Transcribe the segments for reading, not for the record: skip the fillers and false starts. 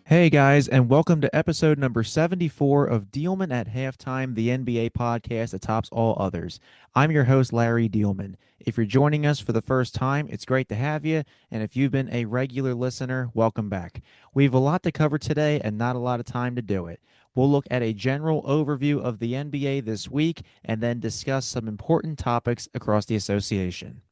Hey guys, and welcome to episode number 74 of Diehlman at Halftime, the NBA podcast that tops all others. I'm your host, Larry Diehlman. If you're joining us for the first time, it's great to have you, and if you've been a regular listener, welcome back. We have a lot to cover today and not a lot of time to do it. We'll look at a general overview of the NBA this week and then discuss some important topics across the association.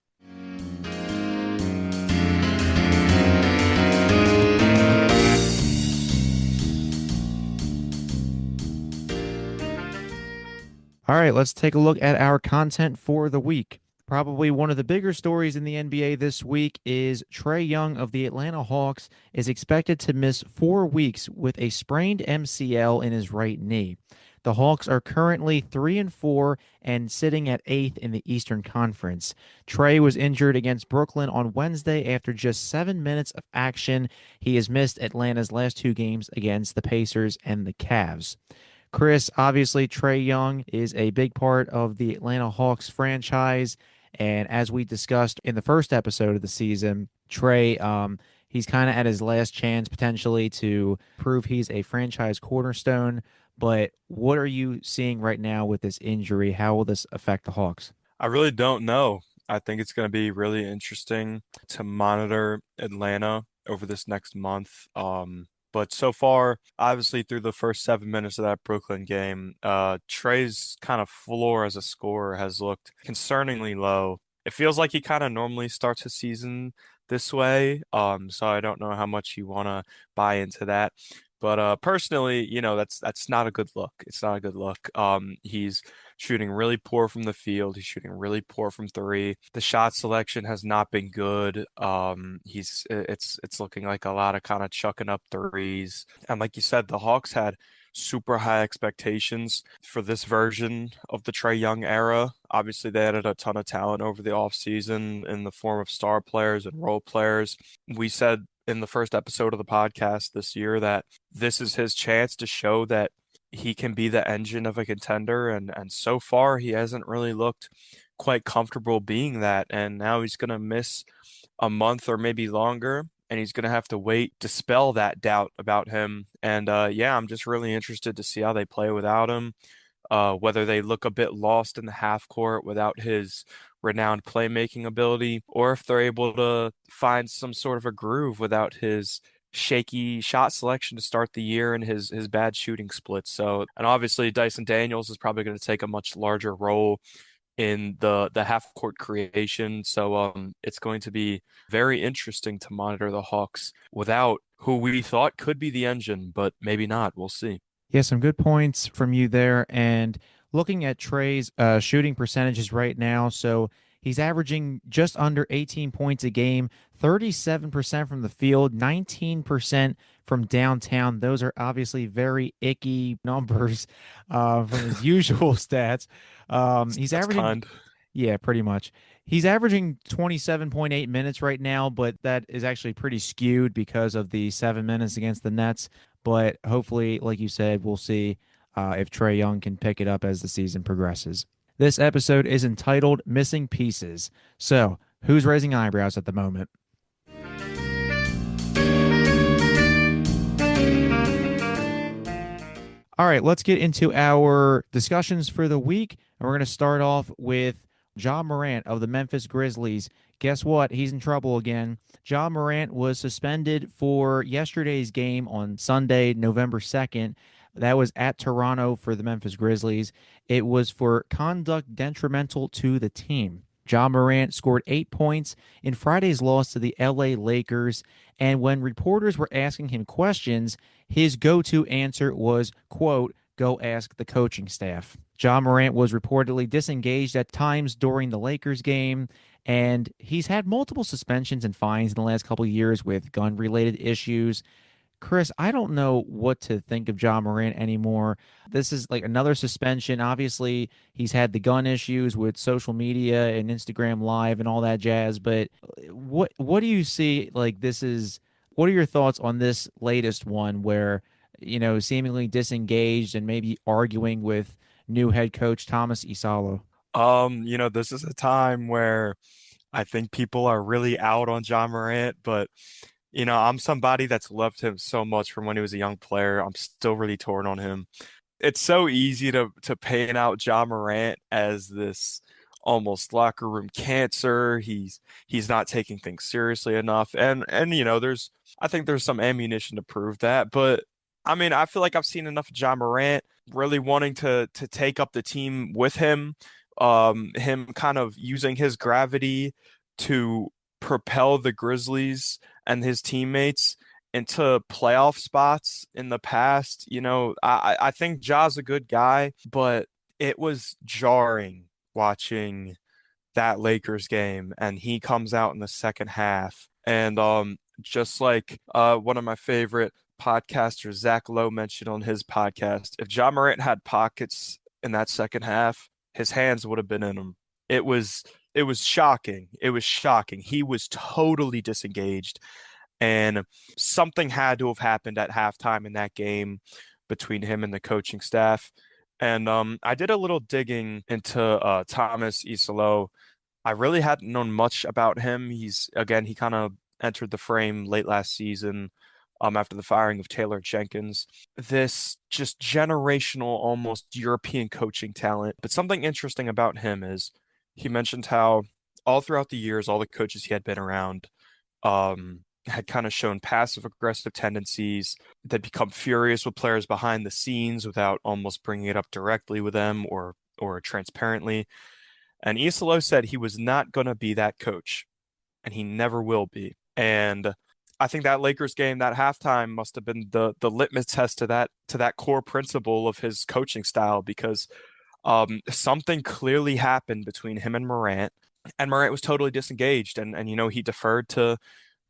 All right, let's take a look at our content for the week. Probably one of the bigger stories in the NBA this week is Trae Young of the Atlanta Hawks is expected to miss 4 weeks with a sprained MCL in his right knee. The Hawks are currently 3-4 and sitting at eighth in the Eastern Conference. Trae was injured against Brooklyn on Wednesday after just 7 minutes of action. He has missed Atlanta's last two games against the Pacers and the Cavs. Chris, obviously, Trae Young is a big part of the Atlanta Hawks franchise. And as we discussed in the first episode of the season, Trae, he's kind of at his last chance potentially to prove he's a franchise cornerstone. But what are you seeing right now with this injury? How will this affect the Hawks? I really don't know. I think it's going to be really interesting to monitor Atlanta over this next month. But so far, obviously through the first 7 minutes of that Brooklyn game, Trey's kind of floor as a scorer has looked concerningly low. It feels like he kind of normally starts his season this way. So I don't know how much you want to buy into that. But personally, that's not a good look. It's not a good look. He's shooting really poor from the field. He's shooting really poor from three. The shot selection has not been good. It's looking like a lot of kind of chucking up threes. And like you said, the Hawks had super high expectations for this version of the Trae Young era. Obviously, they added a ton of talent over the offseason in the form of star players and role players. We said in the first episode of the podcast this year that this is his chance to show that he can be the engine of a contender, and so far he hasn't really looked quite comfortable being that, and now he's going to miss a month or maybe longer, and he's going to have to wait to spell that doubt about him. And yeah, I'm just really interested to see how they play without him, whether they look a bit lost in the half court without his renowned playmaking ability, or if they're able to find some sort of a groove without his shaky shot selection to start the year and his bad shooting splits. So, and obviously Dyson Daniels is probably going to take a much larger role in the half court creation. So it's going to be very interesting to monitor the Hawks without who we thought could be the engine, but maybe not. We'll see. Yeah, some good points from you there. And looking at Trey's shooting percentages right now, so he's averaging just under 18 points a game, 37% from the field, 19% from downtown. Those are obviously very icky numbers from his usual stats. He's That's averaging, kind. yeah, pretty much. He's averaging 27.8 minutes right now, but that is actually pretty skewed because of the 7 minutes against the Nets. But hopefully, like you said, we'll see if Trae Young can pick it up as the season progresses. This episode is entitled Missing Pieces. So, who's raising eyebrows at the moment? All right, let's get into our discussions for the week. And we're going to start off with Ja Morant of the Memphis Grizzlies. Guess what? He's in trouble again. Ja Morant was suspended for yesterday's game on Sunday, November 2nd. That was at Toronto for the Memphis Grizzlies. It was for conduct detrimental to the team. Ja Morant scored 8 points in Friday's loss to the LA Lakers. And when reporters were asking him questions, his go-to answer was, quote, go ask the coaching staff. Ja Morant was reportedly disengaged at times during the Lakers game, and he's had multiple suspensions and fines in the last couple of years with gun-related issues. Chris, I don't know what to think of Ja Morant anymore. This is like another suspension. Obviously, he's had the gun issues with social media and Instagram Live and all that jazz, but what do you see like this is what are your thoughts on this latest one where, seemingly disengaged and maybe arguing with new head coach Thomas Isalo? This is a time where I think people are really out on John Morant, but I'm somebody that's loved him so much from when he was a young player. I'm still really torn on him. It's so easy to paint out Ja Morant as this almost locker room cancer. He's not taking things seriously enough. And I think there's some ammunition to prove that. But I mean, I feel like I've seen enough of Ja Morant really wanting to take up the team with him. Him kind of using his gravity to propel the Grizzlies and his teammates into playoff spots in the past. I think Ja's a good guy, but it was jarring watching that Lakers game, and he comes out in the second half, and just like one of my favorite podcasters, Zach Lowe, mentioned on his podcast, if Ja Morant had pockets in that second half, his hands would have been in them. It was it was shocking. It was shocking. He was totally disengaged. And something had to have happened at halftime in that game between him and the coaching staff. And I did a little digging into Thomas Isolo. I really hadn't known much about him. He kind of entered the frame late last season after the firing of Taylor Jenkins. This just generational, almost European coaching talent. But something interesting about him is he mentioned how all throughout the years, all the coaches he had been around, had kind of shown passive aggressive tendencies. They'd become furious with players behind the scenes without almost bringing it up directly with them or transparently. And Isolo said he was not going to be that coach, and he never will be. And I think that Lakers game, that halftime, must have been the litmus test to that core principle of his coaching style because something clearly happened between him and Morant was totally disengaged, and he deferred to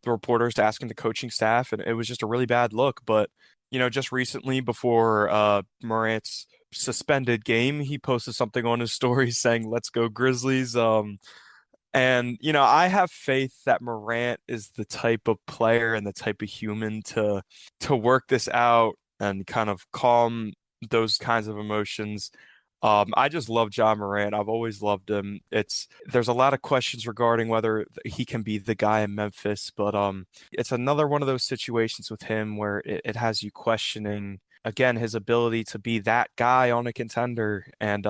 the reporters asking the coaching staff, and it was just a really bad look. But just recently, before Morant's suspended game, he posted something on his story saying, "Let's go Grizzlies." And I have faith that Morant is the type of player and the type of human to work this out and kind of calm those kinds of emotions. I just love John Morant. I've always loved him. There's a lot of questions regarding whether he can be the guy in Memphis, but it's another one of those situations with him where it has you questioning again his ability to be that guy on a contender. And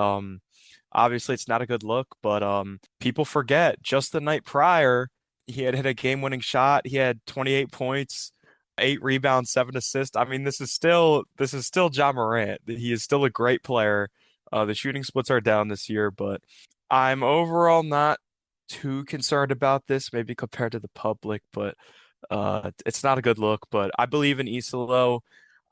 obviously it's not a good look, but people forget just the night prior he had hit a game-winning shot. He had 28 points. 8 rebounds, 7 assists. I mean, this is still John Morant. He is still a great player. The shooting splits are down this year, but I'm overall not too concerned about this, maybe compared to the public, but it's not a good look. But I believe in Isolo.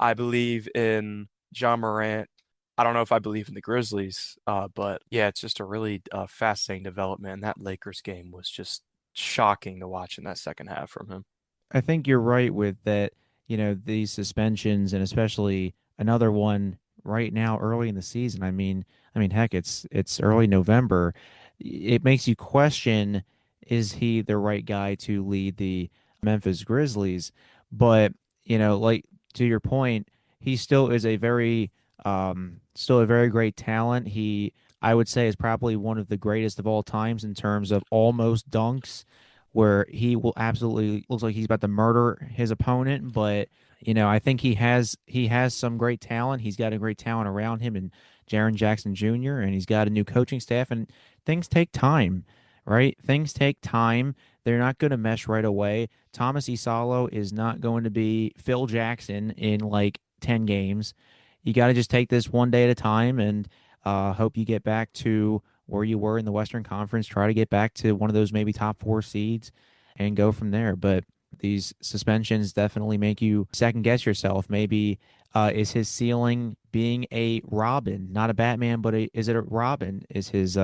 I believe in John Morant. I don't know if I believe in the Grizzlies, but yeah, it's just a really fascinating development. And that Lakers game was just shocking to watch in that second half from him. I think you're right with that, these suspensions and especially another one right now early in the season. I mean heck, it's early November. It makes you question, is he the right guy to lead the Memphis Grizzlies? But, like to your point, he still a very great talent. He, I would say, is probably one of the greatest of all times in terms of almost dunks, where he will absolutely looks like he's about to murder his opponent. But I think he has some great talent. He's got a great talent around him, and Jaren Jackson Jr. and he's got a new coaching staff, and things take time, right? Things take time. They're not going to mesh right away. Thomas Isalo is not going to be Phil Jackson in like 10 games. You got to just take this one day at a time and hope you get back to where you were in the Western Conference. Try to get back to one of those maybe top four seeds and go from there. But these suspensions definitely make you second guess yourself. Maybe is his ceiling being a Robin, not a Batman, but is it a Robin? Is his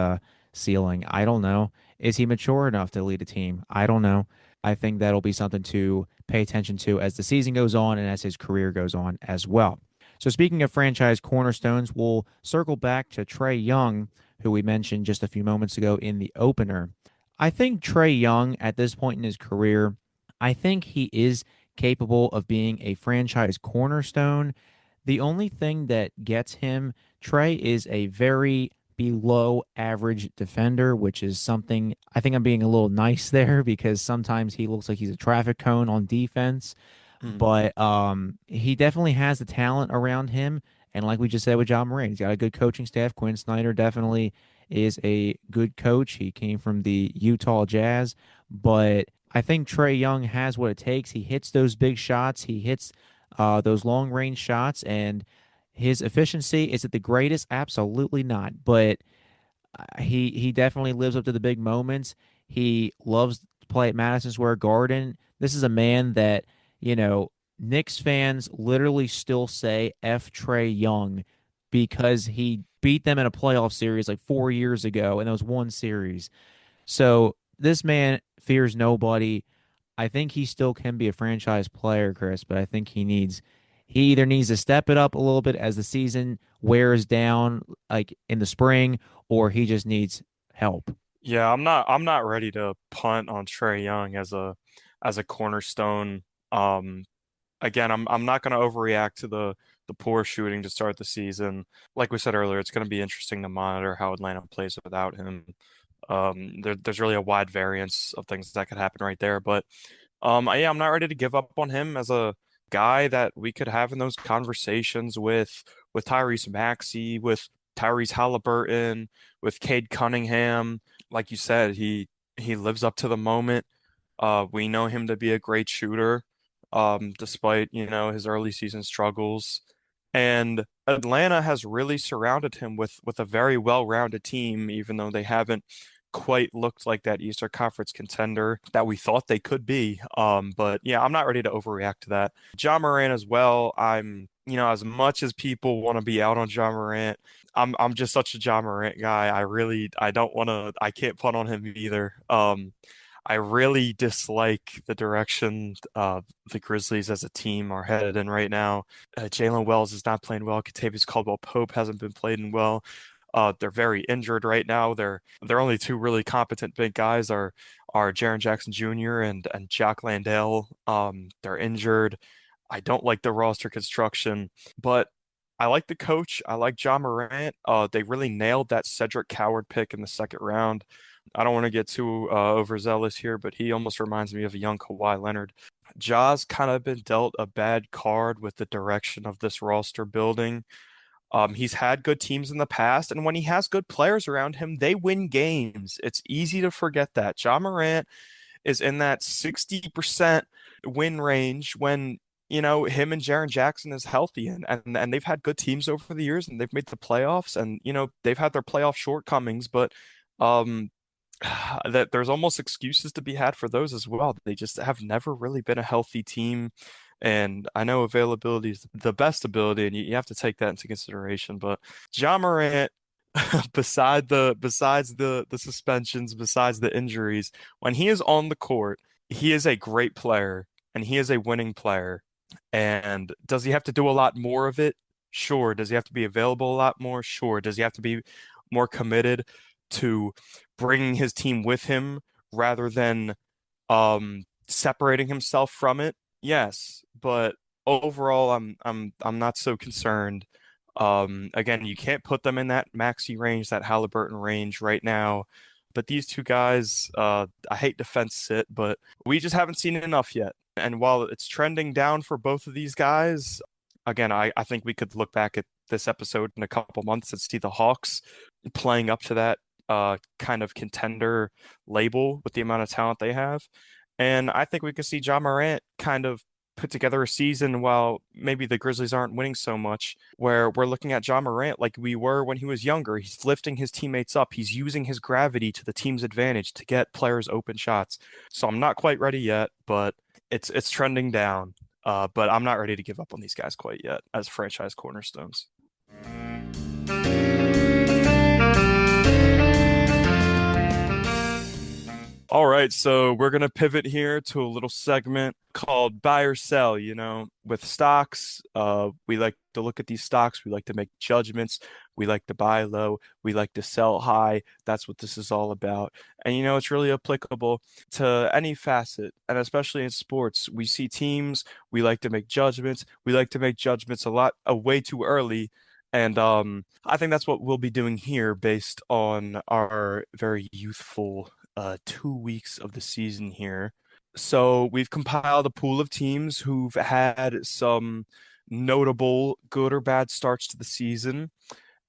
ceiling? I don't know. Is he mature enough to lead a team? I don't know. I think that'll be something to pay attention to as the season goes on and as his career goes on as well. So, speaking of franchise cornerstones, we'll circle back to Trae Young, who we mentioned just a few moments ago in the opener. I think Trae Young, at this point in his career, I think he is capable of being a franchise cornerstone. The only thing that gets him, Trae is a very below average defender, which is something I think I'm being a little nice there because sometimes he looks like he's a traffic cone on defense. Mm. But he definitely has the talent around him. And like we just said with John Moran, he's got a good coaching staff. Quinn Snyder definitely is a good coach. He came from the Utah Jazz. But I think Trae Young has what it takes. He hits those big shots, he hits those long range shots, and his efficiency is it the greatest? Absolutely not. But he definitely lives up to the big moments. He loves to play at Madison Square Garden. This is a man that, you know, Knicks fans literally still say F Trae Young because he beat them in a playoff series like 4 years ago, and that was one series. So this man fears nobody. I think he still can be a franchise player, Chris, but I think he either needs to step it up a little bit as the season wears down, like in the spring, or he just needs help. Yeah, I'm not ready to punt on Trae Young as a cornerstone. Um, Again, I'm not going to overreact to the poor shooting to start the season. Like we said earlier, it's going to be interesting to monitor how Atlanta plays without him. There's really a wide variance of things that could happen right there, but yeah, I'm not ready to give up on him as a guy that we could have in those conversations with Tyrese Maxey, with Tyrese Halliburton, with Cade Cunningham. Like you said, he lives up to the moment. We know him to be a great shooter, despite, his early season struggles. And Atlanta has really surrounded him with a very well-rounded team, even though they haven't quite looked like that Eastern Conference contender that we thought they could be. But yeah, I'm not ready to overreact to that. John Morant as well. As much as people want to be out on John Morant, I'm just such a John Morant guy. I don't want to, I can't punt on him either. I really dislike the direction the Grizzlies as a team are headed in right now. Jalen Wells is not playing well. Kentavious Caldwell-Pope hasn't been playing well. They're very injured right now. Their only two really competent big guys are Jaren Jackson Jr. and Jack Landale. They're injured. I don't like the roster construction, but I like the coach. I like John Morant. They really nailed that Cedric Coward pick in the second round. I don't want to get too overzealous here, but he almost reminds me of a young Kawhi Leonard. Ja's kind of been dealt a bad card with the direction of this roster building. He's had good teams in the past, and when he has good players around him, they win games. It's easy to forget that. John Morant is in that 60% win range when, him and Jaren Jackson is healthy and they've had good teams over the years and they've made the playoffs and, they've had their playoff shortcomings, but um that there's almost excuses to be had for those as well. They just have never really been a healthy team. And I know availability is the best ability, and you have to take that into consideration. But John Morant, besides the suspensions, besides the injuries, when he is on the court, he is a great player and he is a winning player. And does he have to do a lot more of it? Sure. Does he have to be available a lot more? Sure. Does he have to be more committed to bringing his team with him rather than separating himself from it? Yes, but overall I'm not so concerned. Again, you can't put them in that Maxi range, that Halliburton range right now. But these two guys, I hate to fence it, but we just haven't seen enough yet. And while it's trending down for both of these guys, again, I think we could look back at this episode in a couple months and see the Hawks playing up to that kind of contender label with the amount of talent they have. And I think we could see John Morant kind of put together a season while maybe the Grizzlies aren't winning so much, where we're looking at John Morant like we were when he was younger. He's lifting his teammates up. He's using his gravity to the team's advantage to get players open shots. So I'm not quite ready yet, but it's trending down. But I'm not ready to give up on these guys quite yet as franchise cornerstones. All right, so we're gonna pivot here to a little segment called buy or sell. With stocks, we like to look at these stocks, we like to make judgments, we like to buy low, we like to sell high. That's what this is all about. And it's really applicable to any facet, and especially in sports. We see teams, we like to make judgments, we like to make judgments a lot, way too early. And I think that's what we'll be doing here based on our very youthful 2 weeks of the season here. So we've compiled a pool of teams who've had some notable good or bad starts to the season,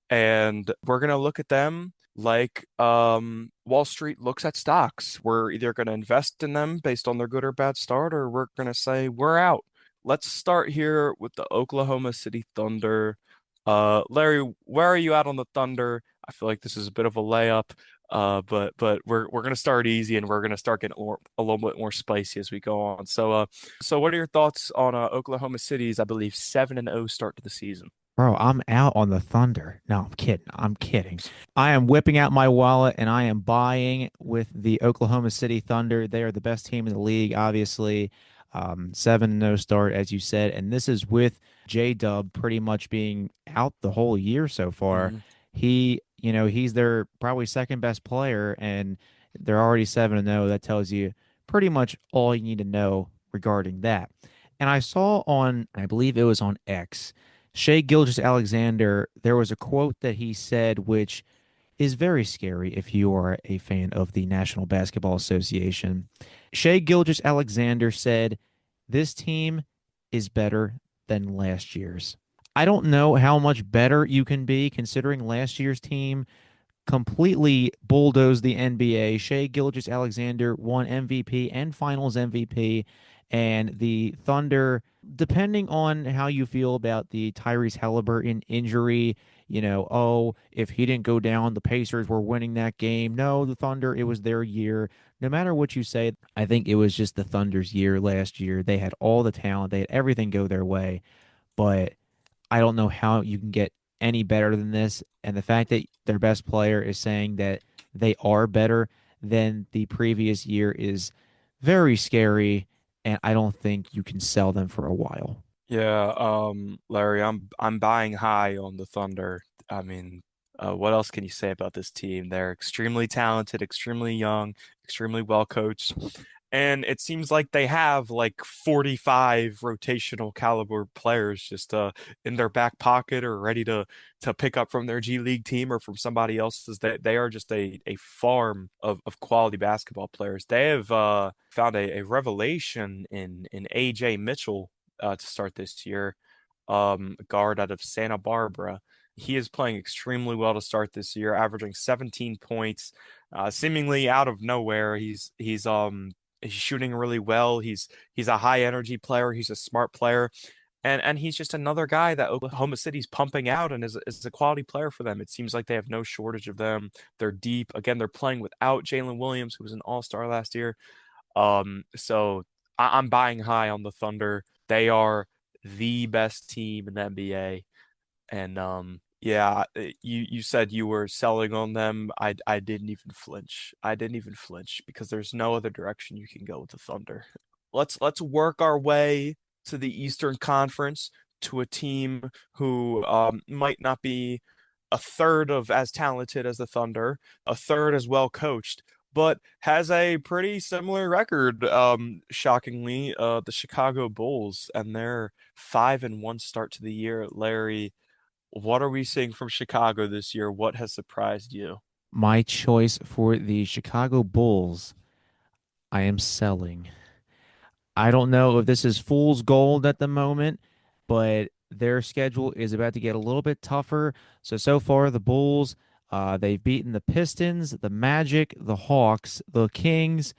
and we're gonna look at them like Wall Street looks at stocks. We're either gonna invest in them based on their good or bad start, or we're gonna say we're out. Let's start here with the Oklahoma City Thunder. Larry, where are you at on the Thunder? I feel like this is a bit of a layup. But we're gonna start easy and we're gonna start getting a little bit more spicy as we go on. So what are your thoughts on Oklahoma City's, I believe, 7-0 start to the season? Bro, I'm out on the Thunder. No, I'm kidding. I'm kidding. I am whipping out my wallet and I am buying with the Oklahoma City Thunder. They are the best team in the league, obviously. 7-0 start, as you said. And this is with J-Dub pretty much being out the whole year so far. Hmm. He's their probably second best player, and they're already 7-0. That tells you pretty much all you need to know regarding that. And I saw on, I believe it was on X, Shea Gilgeous-Alexander, there was a quote that he said, which is very scary if you are a fan of the National Basketball Association. Shea Gilgeous-Alexander said, "This team is better than last year's." I don't know how much better you can be considering last year's team completely bulldozed the NBA. Shea Gilgeous-Alexander won MVP and Finals MVP, and the Thunder, depending on how you feel about the Tyrese Halliburton injury, if he didn't go down, the Pacers were winning that game. No, the Thunder, it was their year. No matter what you say, I think it was just the Thunder's year last year. They had all the talent, they had everything go their way, but I don't know how you can get any better than this. And the fact that their best player is saying that they are better than the previous year is very scary. And I don't think you can sell them for a while. Yeah, Larry, I'm buying high on the Thunder. I mean, what else can you say about this team? They're extremely talented, extremely young, extremely well coached, and it seems like they have like 45 rotational caliber players just in their back pocket or ready to pick up from their G League team or from somebody else's. They are just a farm of quality basketball players. They have found a revelation in AJ Mitchell to start this year, guard out of Santa Barbara. He is playing extremely well to start this year, averaging 17 points, seemingly out of nowhere. He's shooting really well. He's a high energy player. He's a smart player. And he's just another guy that Oklahoma City's pumping out and is a quality player for them. It seems like they have no shortage of them. They're deep. Again, they're playing without Jalen Williams, who was an all-star last year. So I'm buying high on the Thunder. They are the best team in the NBA. And yeah, you said you were selling on them. I didn't even flinch. I didn't even flinch because there's no other direction you can go with the Thunder. Let's work our way to the Eastern Conference to a team who might not be a third of as talented as the Thunder, a third as well coached, but has a pretty similar record. Shockingly, the Chicago Bulls and their 5-1 start to the year. Larry, what are we seeing from Chicago this year? What has surprised you? My choice for the Chicago Bulls, I am selling. I don't know if this is fool's gold at the moment, but their schedule is about to get a little bit tougher. So far, the Bulls, they've beaten the Pistons, the Magic, the Hawks, the Kings,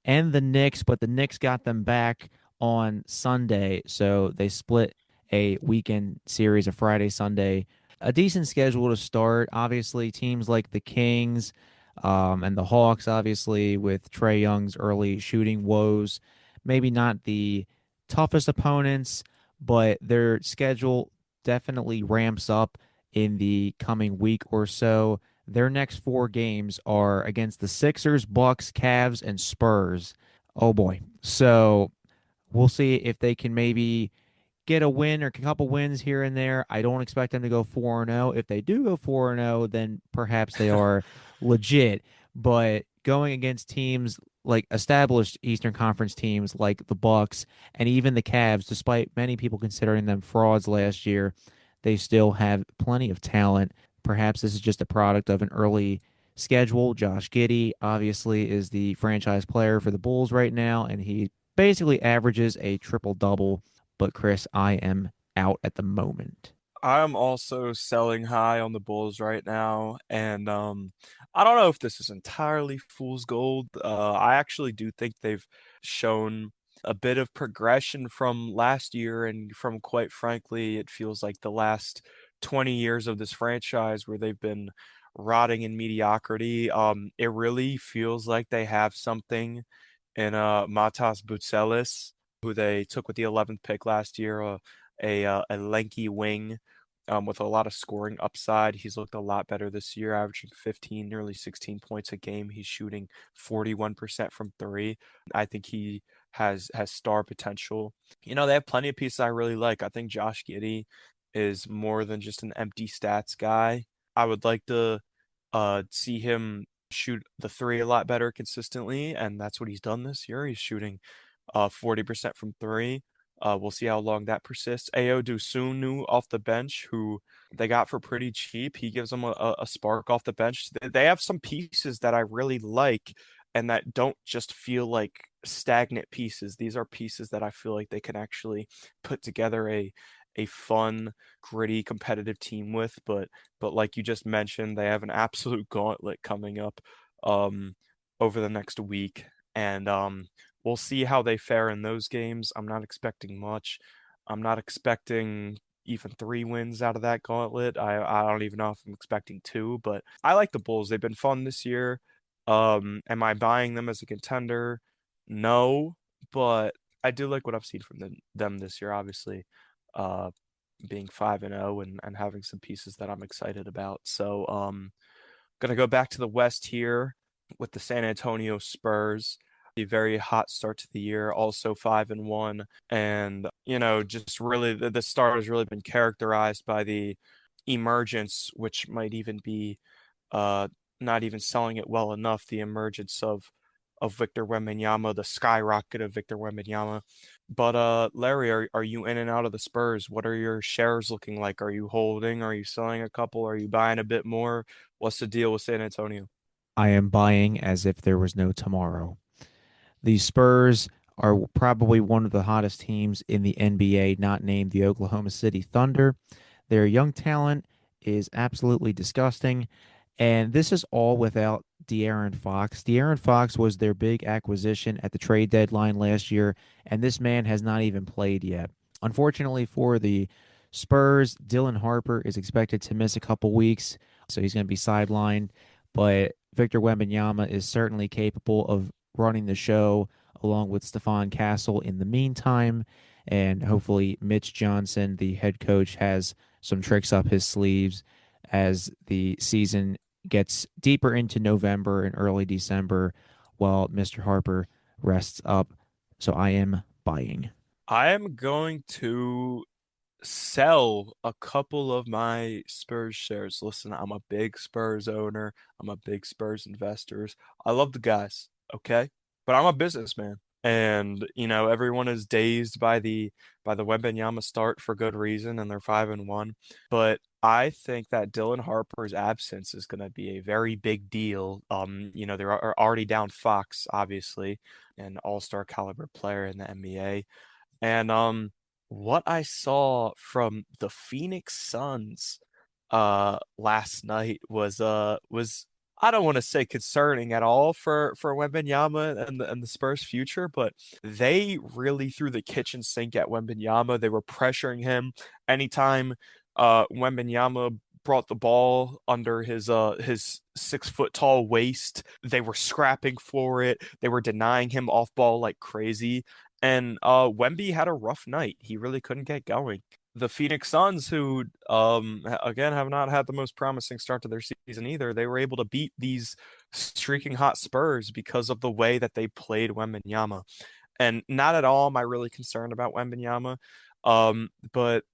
and the Knicks, but the Knicks got them back on Sunday. So they split a weekend series, a Friday, Sunday. A decent schedule to start. Obviously, teams like the Kings and the Hawks, obviously, with Trae Young's early shooting woes, maybe not the toughest opponents, but their schedule definitely ramps up in the coming week or so. Their next four games are against the Sixers, Bucks, Cavs, and Spurs. Oh boy. So we'll see if they can maybe get a win or a couple wins here and there. I don't expect them to go 4-0. If they do go 4-0, then perhaps they are legit. But going against teams like established Eastern Conference teams like the Bucks and even the Cavs, despite many people considering them frauds last year, They still have plenty of talent. Perhaps this is just a product of an early schedule. Josh Giddey obviously is the franchise player for the Bulls right now, and he basically averages a triple double. But Chris, I am out at the moment. I'm also selling high on the Bulls right now, and I don't know if this is entirely fool's gold. I actually do think they've shown a bit of progression from last year, and from quite frankly, it feels like the last 20 years of this franchise where they've been rotting in mediocrity. It really feels like they have something in Matas Buzelis, who they took with the 11th pick last year, a lanky wing with a lot of scoring upside. He's looked a lot better this year, averaging 15, nearly 16 points a game. He's shooting 41% from three. I think he has star potential. They have plenty of pieces I really like. I think Josh Giddey is more than just an empty stats guy. I would like to see him shoot the three a lot better consistently, and that's what he's done this year. He's shooting 40% from three. We'll see how long that persists. Ayo Dosunmu off the bench, who they got for pretty cheap. He gives them a spark off the bench. They have some pieces that I really like and that don't just feel like stagnant pieces. These are pieces that I feel like they can actually put together a fun, gritty, competitive team with. But like you just mentioned, they have an absolute gauntlet coming up over the next week. And we'll see how they fare in those games. I'm not expecting much. I'm not expecting even 3 wins out of that gauntlet. I don't even know if I'm expecting two, but I like the Bulls. They've been fun this year. Am I buying them as a contender? No, but I do like what I've seen from them this year, obviously. Uh, being 5-0 and having some pieces that I'm excited about. So gonna go back to the West here with the San Antonio Spurs. A very hot start to the year, also 5-1. And, just really the start has really been characterized by the emergence, which might even be uh not even selling it well enough, the emergence of Victor Wembanyama, the skyrocket of Victor Wembanyama. But Larry, are you in and out of the Spurs? What are your shares looking like? Are you holding? Are you selling a couple? Are you buying a bit more? What's the deal with San Antonio? I am buying as if there was no tomorrow. The Spurs are probably one of the hottest teams in the NBA, not named the Oklahoma City Thunder. Their young talent is absolutely disgusting. And this is all without De'Aaron Fox. De'Aaron Fox was their big acquisition at the trade deadline last year, and this man has not even played yet. Unfortunately for the Spurs, Dylan Harper is expected to miss a couple weeks, so he's going to be sidelined. But Victor Wembanyama is certainly capable of running the show along with Stephon Castle in the meantime. And hopefully, Mitch Johnson, the head coach, has some tricks up his sleeves as the season gets deeper into November and early December while Mr. Harper rests up. So I am buying. I am going to sell a couple of my Spurs shares. Listen, I'm a big Spurs owner. I'm a big Spurs investor. I love the guys, okay? But I'm a businessman. And, everyone is dazed by the Wembanyama start for good reason, and they're 5-1. But I think that Dylan Harper's absence is going to be a very big deal. They're already down Fox, obviously, an all-star caliber player in the NBA. And what I saw from the Phoenix Suns last night was I don't want to say concerning at all for Wembanyama and the Spurs future, but they really threw the kitchen sink at Wembanyama. They were pressuring him anytime Wembanyama brought the ball under his 6 foot tall waist. They were scrapping for it. They were denying him off ball like crazy. And Wemby had a rough night. He really couldn't get going. The Phoenix Suns, who again have not had the most promising start to their season either, they were able to beat these streaking hot Spurs because of the way that they played Wembanyama. And not at all am I really concerned about Wembanyama. But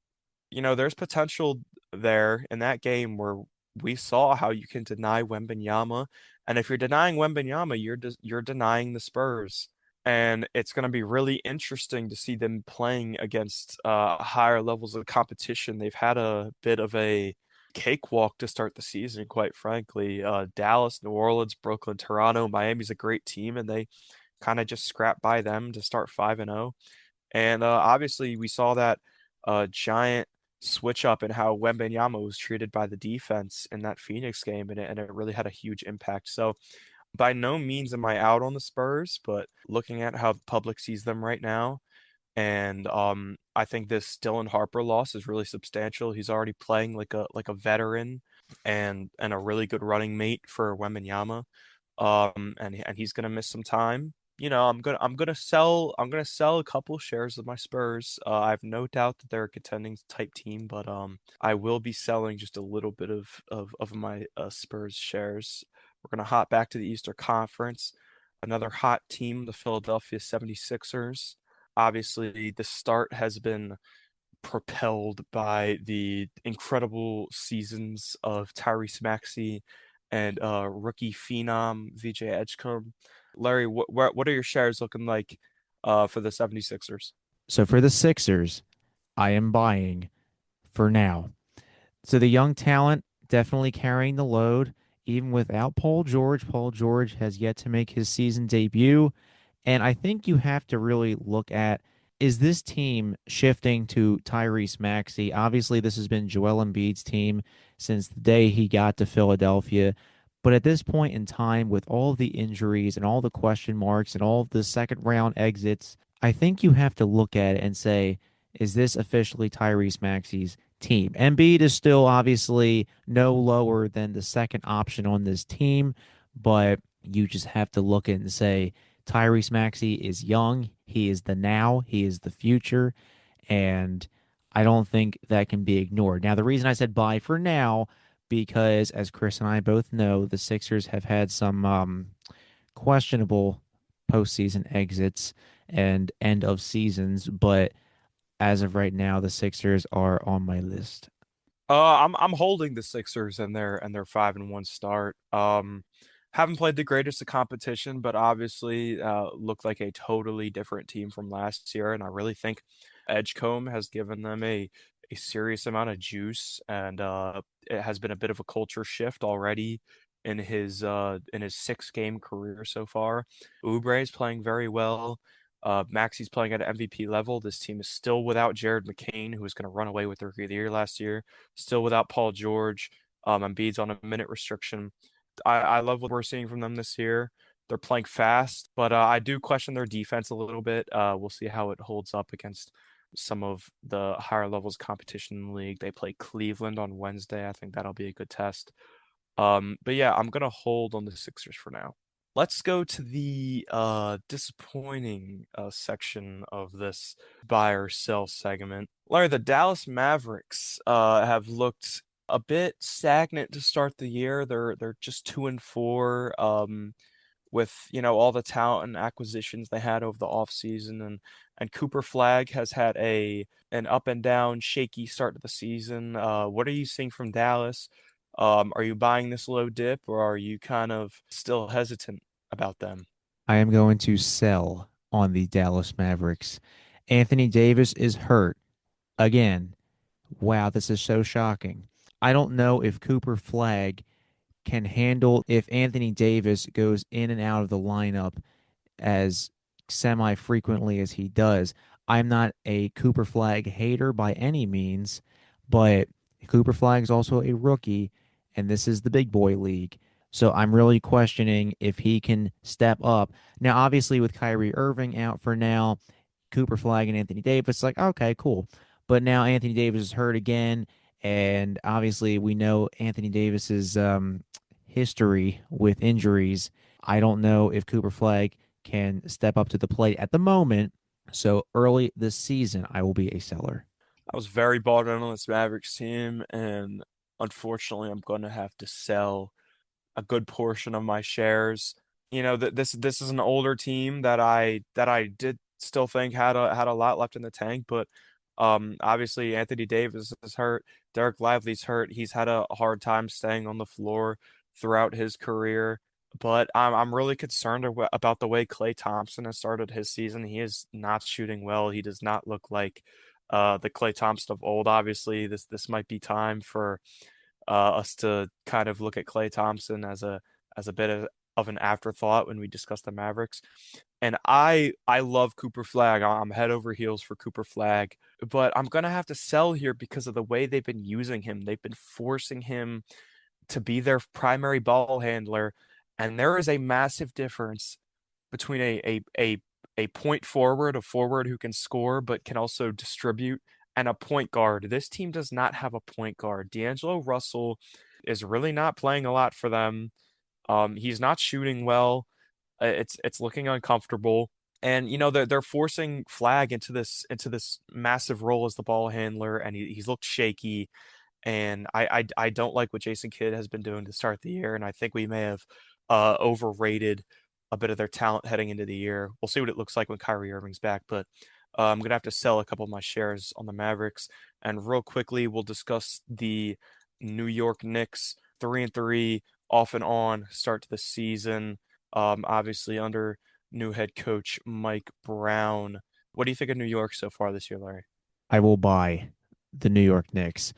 there's potential there in that game where we saw how you can deny Wembanyama, and if you're denying Wembanyama, you're denying the Spurs. And it's going to be really interesting to see them playing against higher levels of competition. They've had a bit of a cakewalk to start the season, quite frankly. Dallas, New Orleans, Brooklyn, Toronto, Miami's a great team, and they kind of just scrapped by them to start 5-0. And obviously, we saw that giant switch up in how Wembanyama was treated by the defense in that Phoenix game, and it really had a huge impact. So, by no means am I out on the Spurs, but looking at how the public sees them right now, and I think this Dylan Harper loss is really substantial. He's already playing like a veteran and a really good running mate for Wembanyama. And he's gonna miss some time. I'm gonna sell a couple shares of my Spurs. I have no doubt that they're a contending type team, but I will be selling just a little bit of my Spurs shares. We're gonna hop back to the Eastern Conference. Another hot team, the Philadelphia 76ers. Obviously, the start has been propelled by the incredible seasons of Tyrese Maxey and rookie phenom VJ Edgecombe. Larry, what are your shares looking like for the 76ers? So for the Sixers, I am buying for now. So the young talent definitely carrying the load, even without Paul George. Paul George has yet to make his season debut. And I think you have to really look at, is this team shifting to Tyrese Maxey? Obviously, this has been Joel Embiid's team since the day he got to Philadelphia. But at this point in time, with all the injuries and all the question marks and all the second round exits, I think you have to look at it and say, is this officially Tyrese Maxey's team? Embiid is still obviously no lower than the second option on this team, but you just have to look at it and say, Tyrese Maxey is young. He is the now. He is the future. And I don't think that can be ignored. Now, the reason I said buy for now, because as Chris and I both know, the Sixers have had some questionable postseason exits and end of seasons. But as of right now, the Sixers are on my list. I'm holding the Sixers and their 5-1 start. Haven't played the greatest of competition, but obviously looked like a totally different team from last year, and I really think Edgecombe has given them a serious amount of juice, and it has been a bit of a culture shift already in his 6 game career so far. Oubre is playing very well. Maxi's playing at an MVP level. This team is still without Jared McCain, who was going to run away with the Rookie of the Year last year. Still without Paul George. Embiid's on a minute restriction. I love what we're seeing from them this year. They're playing fast, but I do question their defense a little bit. We'll see how it holds up against some of the higher levels of competition in the league. They play Cleveland on Wednesday. I think that'll be a good test. But yeah, I'm gonna hold on the Sixers for now. Let's go to the disappointing section of this buy or sell segment. Larry, the Dallas Mavericks have looked a bit stagnant to start the year. They're just 2-4. With all the talent and acquisitions they had over the offseason, and Cooper Flag has had an up and down shaky start to the season. What are you seeing from Dallas? Are you buying this low dip, or are you kind of still hesitant about them? I am going to sell on the Dallas Mavericks. Anthony Davis is hurt again. Wow, this is so shocking. I don't know if Cooper Flag can handle if Anthony Davis goes in and out of the lineup as semi frequently as he does. I'm not a Cooper Flag hater by any means, but Cooper Flag is also a rookie, and this is the big boy league. So I'm really questioning if he can step up. Now, obviously, with Kyrie Irving out for now, Cooper Flag and Anthony Davis, like, okay, cool. But now Anthony Davis is hurt again. And obviously, we know Anthony Davis's history with injuries. I don't know if Cooper Flag can step up to the plate at the moment. So early this season, I will be a seller. I was very bought in on this Mavericks team, and unfortunately, I'm going to have to sell a good portion of my shares. This is an older team that I did still think had a lot left in the tank, but obviously Anthony Davis is hurt, Derek Lively's hurt. He's had a hard time staying on the floor throughout his career. but I'm really concerned about the way Klay Thompson has started his season. He is not shooting well. He does not look like the Klay Thompson of old. Obviously, this might be time for us to kind of look at Klay Thompson as a bit of an afterthought when we discuss the Mavericks. And I love Cooper Flag. I'm head over heels for Cooper Flag, but I'm gonna have to sell here because of the way they've been using him. They've been forcing him to be their primary ball handler, and there is a massive difference between a point forward, a forward who can score but can also distribute, and a point guard. This team does not have a point guard. D'Angelo Russell is really not playing a lot for them. He's not shooting well. It's looking uncomfortable. And they're forcing Flag into this massive role as the ball handler, and he's looked shaky. And I don't like what Jason Kidd has been doing to start the year, and I think we may have overrated a bit of their talent heading into the year. We'll see what it looks like when Kyrie Irving's back, but I'm gonna have to sell a couple of my shares on the Mavericks. And real quickly, we'll discuss the New York Knicks, 3-3, off and on start to the season. Obviously under new head coach Mike Brown. What do you think of New York so far this year, Larry? I will buy the New York Knicks.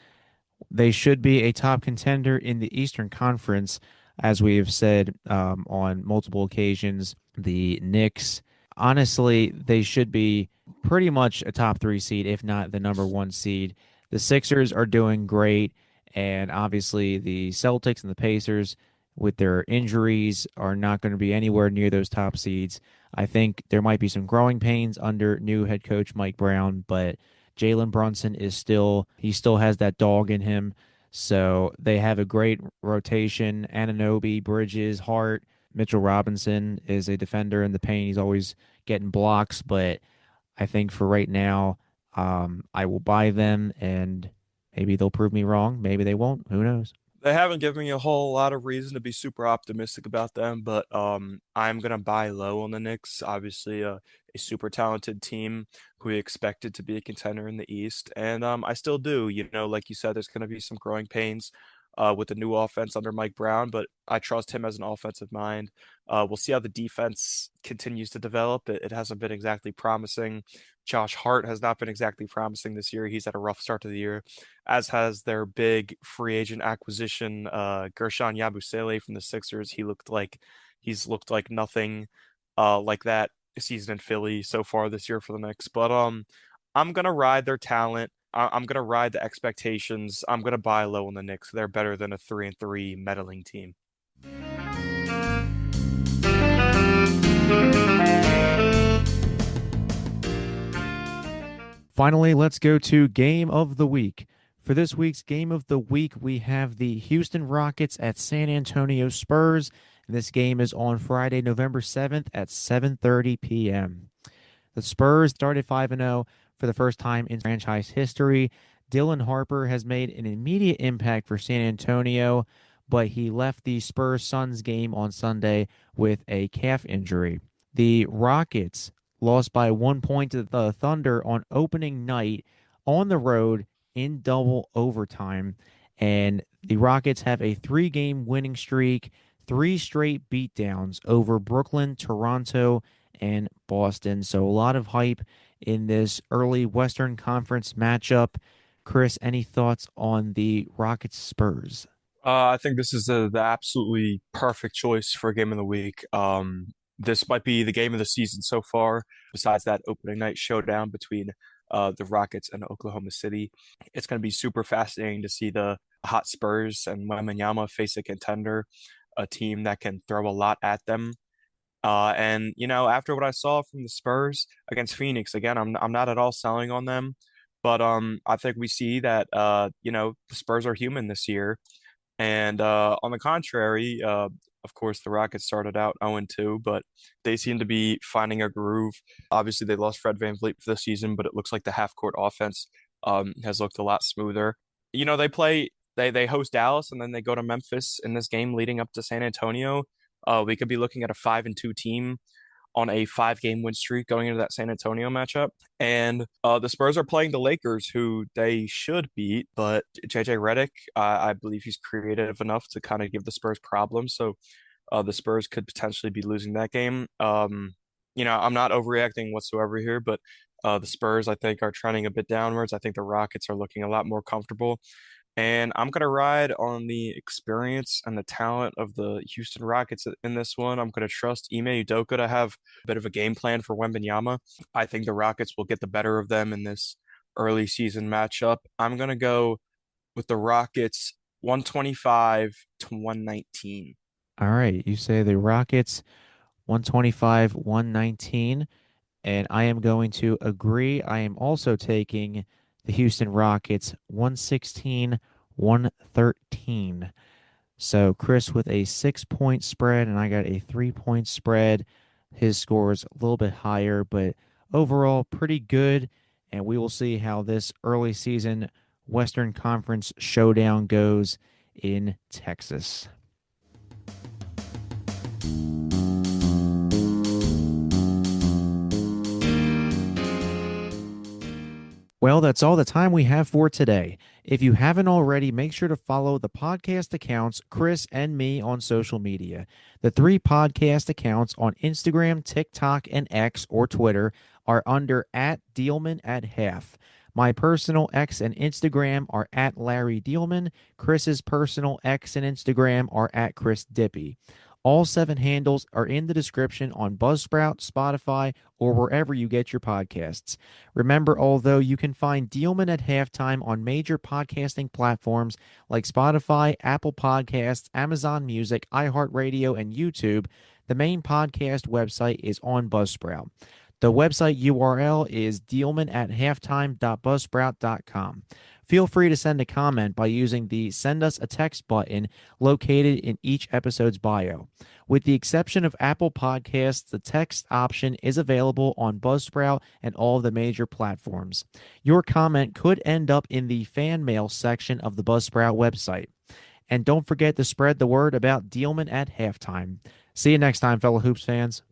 They should be a top contender in the Eastern Conference, as we have said on multiple occasions. The Knicks, honestly, they should be pretty much a top three seed, if not the number one seed. The Sixers are doing great, and obviously the Celtics and the Pacers, with their injuries, are not going to be anywhere near those top seeds. I think there might be some growing pains under new head coach Mike Brown, but Jalen Brunson he still has that dog in him. So they have a great rotation. Anunoby, Bridges, Hart, Mitchell Robinson is a defender in the paint. He's always getting blocks, but I think for right now, I will buy them, and maybe they'll prove me wrong. Maybe they won't. Who knows? They haven't given me a whole lot of reason to be super optimistic about them, but I'm gonna buy low on the Knicks. Obviously, a super talented team who we expected to be a contender in the East, and I still do. Like you said, there's gonna be some growing pains with the new offense under Mike Brown, but I trust him as an offensive mind. We'll see how the defense continues to develop. It hasn't been exactly promising. Josh Hart has not been exactly promising this year. He's had a rough start to the year, as has their big free agent acquisition, Gershon Yabusele from the Sixers. He's looked like nothing like that season in Philly so far this year for the Knicks. But I'm gonna ride their talent. I'm gonna ride the expectations. I'm gonna buy low on the Knicks. They're better than a 3-3 meddling team. Finally, let's go to Game of the Week. For this week's Game of the Week, we have the Houston Rockets at San Antonio Spurs. This game is on Friday, November 7th at 7:30 p.m. The Spurs started 5-0 for the first time in franchise history. Dylan Harper has made an immediate impact for San Antonio, but he left the Spurs Suns game on Sunday with a calf injury. The Rockets lost by 1 point to the Thunder on opening night on the road in double overtime. And the Rockets have a 3 game winning streak, 3 straight beatdowns over Brooklyn, Toronto, and Boston. So a lot of hype in this early Western Conference matchup. Chris, any thoughts on the Rockets Spurs? I think this is the absolutely perfect choice for a game of the week. This might be the game of the season so far, besides that opening night showdown between the Rockets and Oklahoma City. It's going to be super fascinating to see the hot Spurs and Wembanyama face a contender, a team that can throw a lot at them. And after what I saw from the Spurs against Phoenix, again, I'm not at all selling on them, but I think we see that the Spurs are human this year. And on the contrary, of course, the Rockets started out 0-2, but they seem to be finding a groove. Obviously, they lost Fred VanVleet for the season, but it looks like the half-court offense has looked a lot smoother. They host Dallas and then they go to Memphis in this game leading up to San Antonio. We could be looking at a 5-2 team on a 5 game win streak going into that San Antonio matchup. And the Spurs are playing the Lakers, who they should beat, but JJ Redick, I believe he's creative enough to kind of give the Spurs problems. So the Spurs could potentially be losing that game. I'm not overreacting whatsoever here, but the Spurs, I think, are trending a bit downwards. I think the Rockets are looking a lot more comfortable. And I'm going to ride on the experience and the talent of the Houston Rockets in this one. I'm going to trust Ime Udoka to have a bit of a game plan for Wembanyama. I think the Rockets will get the better of them in this early season matchup. I'm going to go with the Rockets 125 to 119. All right, you say the Rockets 125, 119, and I am going to agree. I am also taking the Houston Rockets 116, 113. So Chris with a 6 point spread, and I got a 3 point spread. His score is a little bit higher, but overall pretty good. And we will see how this early season Western Conference showdown goes in Texas. Well, that's all the time we have for today. If you haven't already, make sure to follow the podcast accounts, Chris and me, on social media. The three podcast accounts on Instagram, TikTok, and X or Twitter are under at Diehlman at half. My personal X and Instagram are at Larry Diehlman. Chris's personal X and Instagram are at Chris Dippy. All seven handles are in the description on Buzzsprout, Spotify, or wherever you get your podcasts. Remember, although you can find Dealman at Halftime on major podcasting platforms like Spotify, Apple Podcasts, Amazon Music, iHeartRadio, and YouTube, the main podcast website is on Buzzsprout. The website URL is dealman@halftime.buzzsprout.com. Feel free to send a comment by using the Send Us a Text button located in each episode's bio. With the exception of Apple Podcasts, the text option is available on Buzzsprout and all of the major platforms. Your comment could end up in the fan mail section of the Buzzsprout website. And don't forget to spread the word about Dealman at Halftime. See you next time, fellow Hoops fans.